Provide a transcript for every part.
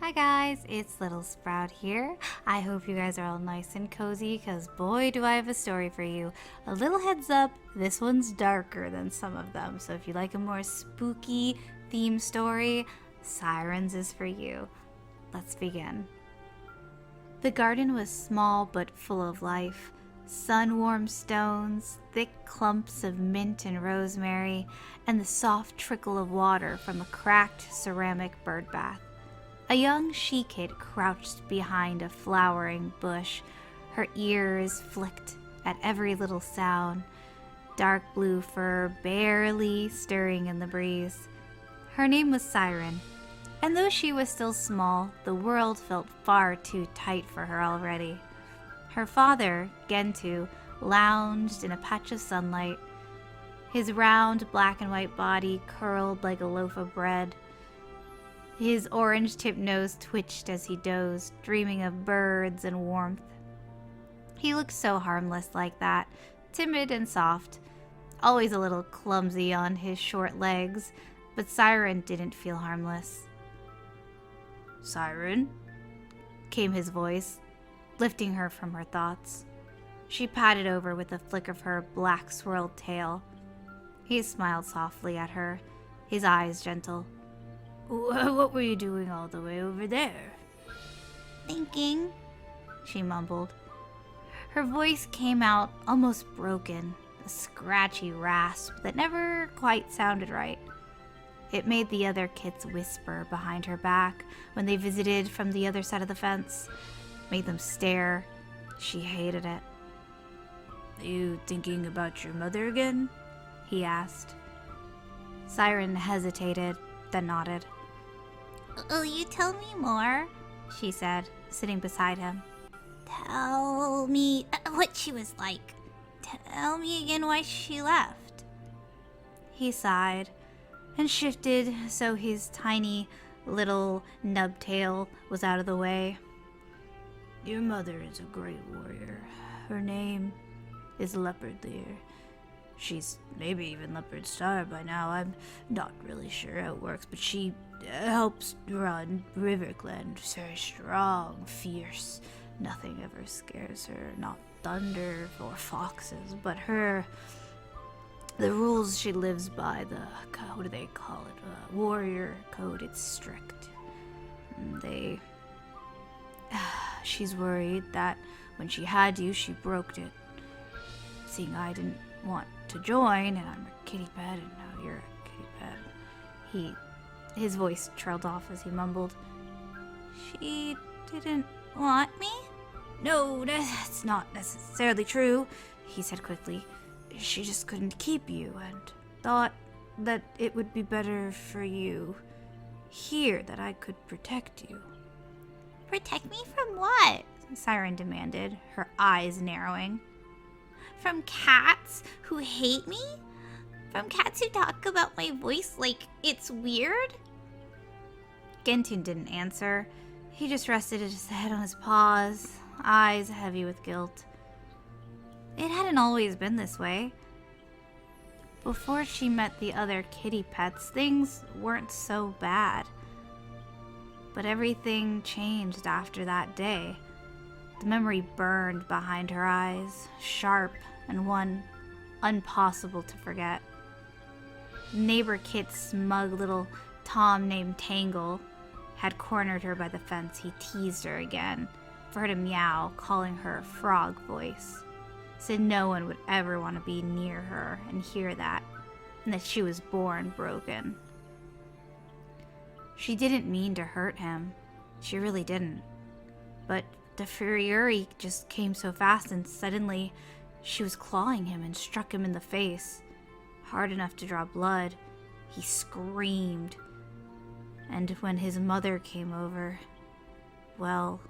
Hi guys, it's Littlesprout here. I hope you guys are all nice and cozy because boy do I have a story for you. A little heads up, this one's darker than some of them, so if you like a more spooky theme story, Sirens is for you. Let's begin. The garden was small but full of life. Sun-warmed stones, thick clumps of mint and rosemary, and the soft trickle of water from a cracked ceramic bird bath. A young she-kid crouched behind a flowering bush, her ears flicked at every little sound, dark blue fur barely stirring in the breeze. Her name was Siren, and though she was still small, the world felt far too tight for her already. Her father, Gentu, lounged in a patch of sunlight, his round black and white body curled like a loaf of bread. His orange-tipped nose twitched as he dozed, dreaming of birds and warmth. He looked so harmless like that, timid and soft, always a little clumsy on his short legs, but Siren didn't feel harmless. "Siren?" came his voice, lifting her from her thoughts. She patted over with a flick of her black swirled tail. He smiled softly at her, his eyes gentle. "What were you doing all the way over there?" "Thinking," she mumbled. Her voice came out almost broken, a scratchy rasp that never quite sounded right. It made the other kids whisper behind her back when they visited from the other side of the fence, made them stare. She hated it. "Are you thinking about your mother again?" he asked. Siren hesitated, then nodded. "Will you tell me more?" she said, sitting beside him. "Tell me what she was like. Tell me again why she left." He sighed and shifted so his tiny little nub tail was out of the way. "Your mother is a great warrior. Her name is Leopard. She's maybe even Leopard by now. I'm not really sure how it works, but she helps run RiverClan. Very strong, fierce. Nothing ever scares her. Not thunder or foxes, but the rules she lives by, what do they call it? Warrior code. It's strict. She's worried that when she had you, she broke it. Seeing I didn't want to join, and I'm a kitty pet, and now you're a kitty pet." His voice trailed off as he mumbled, "She didn't want me?" "No, that's not necessarily true," he said quickly. "She just couldn't keep you, and thought that it would be better for you here, that I could protect you." "Protect me from what?" Siren demanded, her eyes narrowing. "From cats who hate me? From cats who talk about my voice like it's weird?" Gentun didn't answer. He just rested his head on his paws, eyes heavy with guilt. It hadn't always been this way. Before she met the other kitty pets, things weren't so bad. But everything changed after that day. The memory burned behind her eyes, sharp and one impossible to forget. Neighbor Kit's smug little Tom named Tangle had cornered her by the fence. He teased her again for her to meow, calling her frog voice. Said no one would ever want to be near her and hear that, and that she was born broken. She didn't mean to hurt him. She really didn't. But the fury just came so fast, and suddenly she was clawing him and struck him in the face, hard enough to draw blood. He screamed. And when his mother came over, well,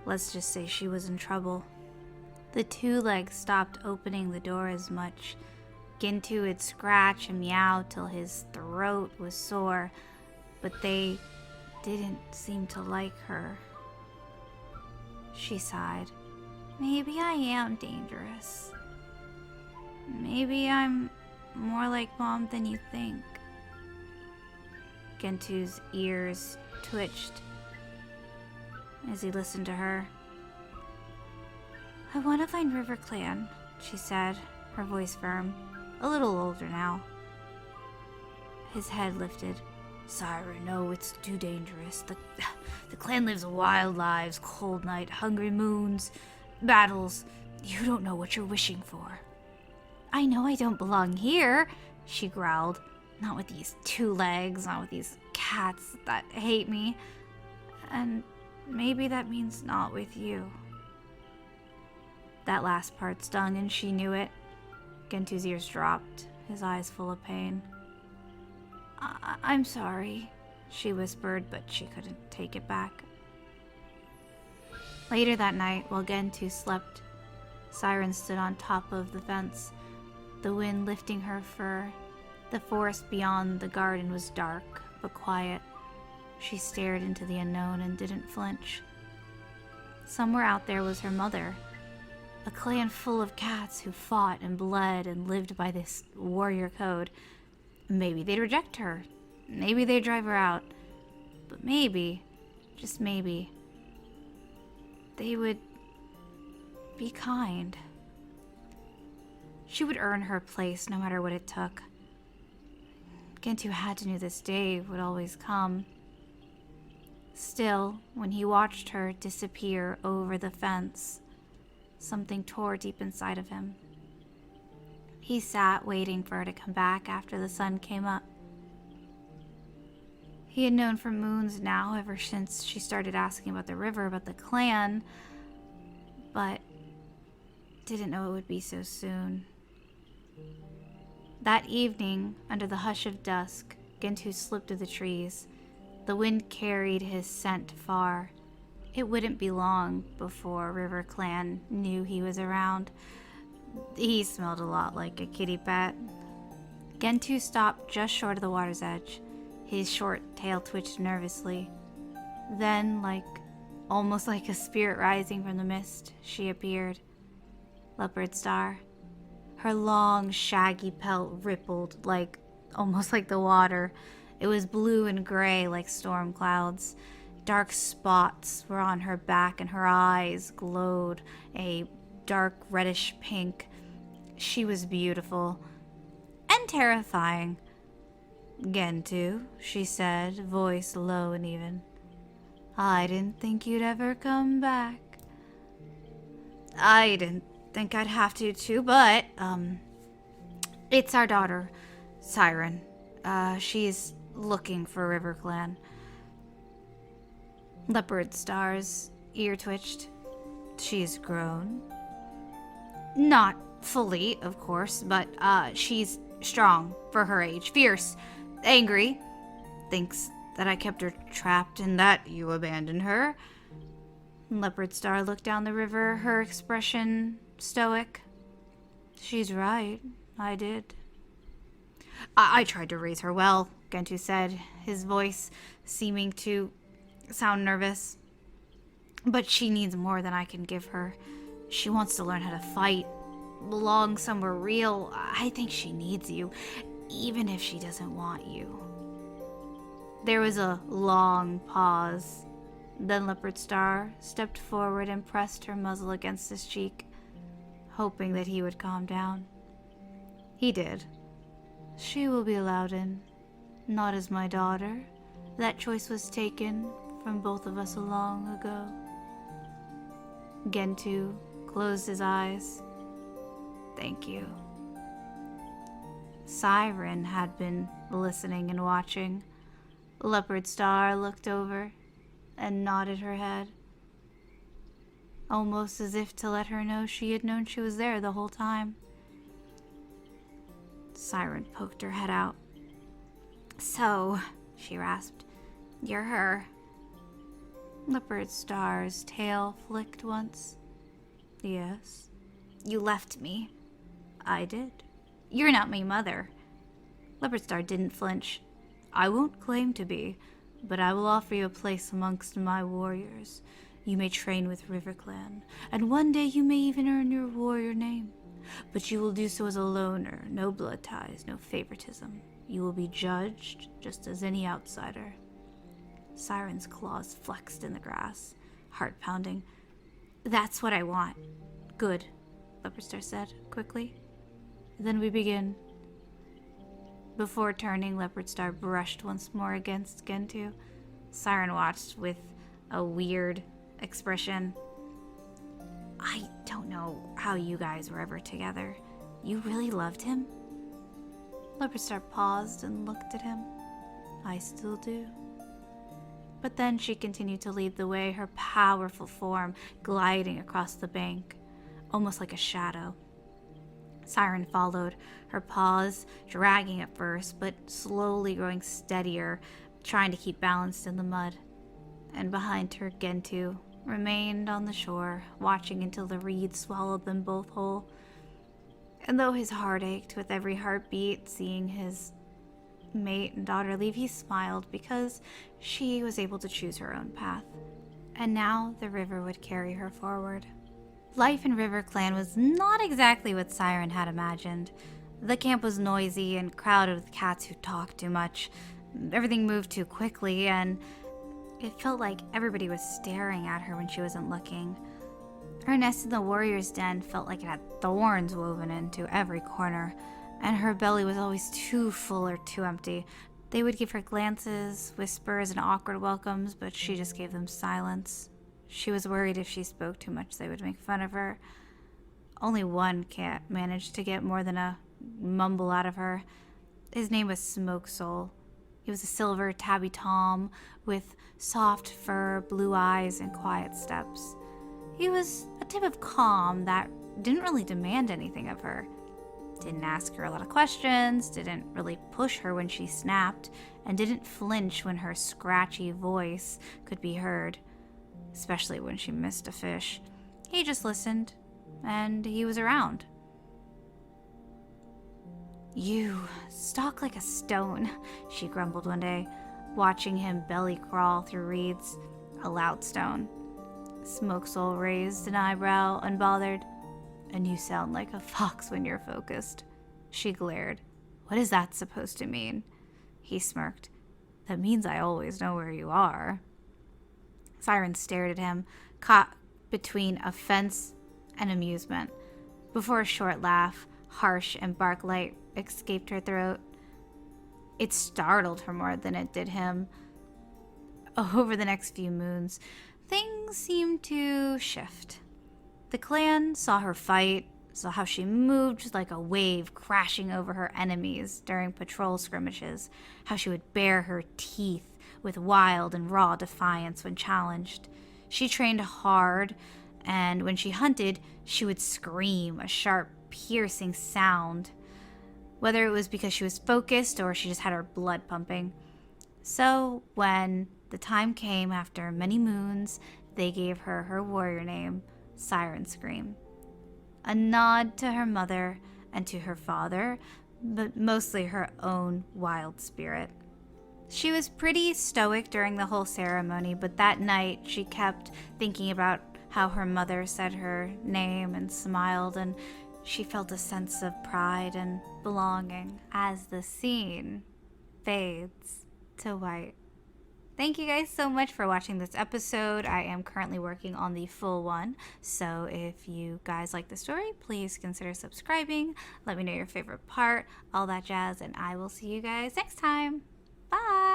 let's just say she was in trouble. The two legs stopped opening the door as much. Gintu would scratch and meow till his throat was sore, but they didn't seem to like her. She sighed. "Maybe I am dangerous. Maybe I'm more like Mom than you think." Gentu's ears twitched. as he listened to her. I want to find RiverClan, she said, her voice firm, a little older now. His head lifted. Siren, no, it's too dangerous. The clan lives wild lives, cold night, hungry moons, battles. You don't know what you're wishing for. I know I don't belong here, she growled. Not with these 2 legs, not with these cats that hate me. And maybe that means not with you. That last part stung, and she knew it. Gentu's ears dropped, his eyes full of pain. I'm sorry, she whispered, but she couldn't take it back. Later that night, while Gentu slept, Siren stood on top of the fence, the wind lifting her fur. The forest beyond the garden was dark, but quiet. She stared into the unknown and didn't flinch. Somewhere out there was her mother, a clan full of cats who fought and bled and lived by this warrior code. Maybe they'd reject her. Maybe they'd drive her out. But maybe, just maybe, they would be kind. She would earn her place no matter what it took. Gentu had to know this day would always come. Still, when he watched her disappear over the fence, something tore deep inside of him. He sat waiting for her to come back after the sun came up. He had known for moons now, ever since she started asking about the river, about the clan, but didn't know it would be so soon. That evening, under the hush of dusk, Gentu slipped through the trees. The wind carried his scent far. It wouldn't be long before RiverClan knew he was around. He smelled a lot like a kitty pet. Gentu stopped just short of the water's edge. His short tail twitched nervously. Then, almost like a spirit rising from the mist, she appeared. Leopardstar. Her long, shaggy pelt rippled almost like the water. It was blue and gray like storm clouds. Dark spots were on her back and her eyes glowed a dark reddish pink. She was beautiful and terrifying. Gentu, she said, voice low and even. I didn't think you'd ever come back. I didn't think I'd have to too, but, it's our daughter, Siren. She's looking for RiverClan. Leopardstar's ear twitched. She's grown. Not fully, of course, but, she's strong for her age, fierce, angry, thinks that I kept her trapped and that you abandoned her. Leopardstar looked down the river, her expression stoic. She's right, I did. I tried to raise her well, Gentu said, his voice seeming to sound nervous. But she needs more than I can give her. She wants to learn how to fight, belong somewhere real. I think she needs you, even if she doesn't want you. There was a long pause. Then Leopardstar stepped forward and pressed her muzzle against his cheek, hoping that he would calm down. He did. She will be allowed in, not as my daughter. That choice was taken from both of us long ago. Gentu closed his eyes. Thank you. Siren had been listening and watching. Leopardstar looked over and nodded her head, almost as if to let her know she had known she was there the whole time. Siren poked her head out. So, she rasped, you're her. Leopardstar's tail flicked once. Yes. You left me. I did. You're not my mother. Leopardstar didn't flinch. I won't claim to be, but I will offer you a place amongst my warriors. You may train with RiverClan, and one day you may even earn your warrior name. But you will do so as a loner, no blood ties, no favoritism. You will be judged just as any outsider. Siren's claws flexed in the grass. heart pounding. That's what I want. Good, Leopardstar said, quickly. Then we begin. Before turning, Leopardstar brushed once more against Gentu. Siren watched with a weird expression. I don't know how you guys were ever together. You really loved him? Leopardstar paused and looked at him. I still do. But then she continued to lead the way, her powerful form gliding across the bank, almost like a shadow. Siren followed, her paws dragging at first, but slowly growing steadier, trying to keep balanced in the mud. And behind her, Gentu remained on the shore, watching until the reeds swallowed them both whole. And though his heart ached with every heartbeat, seeing his mate and daughter leave, he smiled because she was able to choose her own path. And now the river would carry her forward. Life in River Clan was not exactly what Siren had imagined. The camp was noisy and crowded with cats who talked too much. Everything moved too quickly, and it felt like everybody was staring at her when she wasn't looking. Her nest in the warrior's den felt like it had thorns woven into every corner, and her belly was always too full or too empty. They would give her glances, whispers, and awkward welcomes, but she just gave them silence. She was worried if she spoke too much, they would make fun of her. Only one cat managed to get more than a mumble out of her. His name was Smoke Soul. He was a silver tabby tom with soft fur, blue eyes, and quiet steps. He was a type of calm that didn't really demand anything of her. Didn't ask her a lot of questions, didn't really push her when she snapped, and didn't flinch when her scratchy voice could be heard, especially when she missed a fish. He just listened, and he was around. You stalk like a stone, she grumbled one day, watching him belly crawl through reeds. A loud stone. Smoke Soul raised an eyebrow, unbothered. And you sound like a fox when you're focused. She glared. What is that supposed to mean? He smirked. That means I always know where you are. Siren stared at him, caught between offense and amusement, before a short laugh, harsh and bark-like, escaped her throat. It startled her more than it did him. Over the next few moons, things seemed to shift. The clan saw her fight, saw how she moved like a wave crashing over her enemies during patrol skirmishes, how she would bare her teeth with wild and raw defiance when challenged. She trained hard, and when she hunted, she would scream, a sharp, piercing sound, whether it was because she was focused or she just had her blood pumping. So when the time came after many moons, they gave her her warrior name, Sirenscream. A nod to her mother and to her father, but mostly her own wild spirit. She was pretty stoic during the whole ceremony, but that night she kept thinking about how her mother said her name and smiled, and she felt a sense of pride and belonging as the scene fades to white. Thank you guys so much for watching this episode. I am currently working on the full one, so if you guys like the story, please consider subscribing. Let me know your favorite part, all that jazz, and I will see you guys next time. Bye!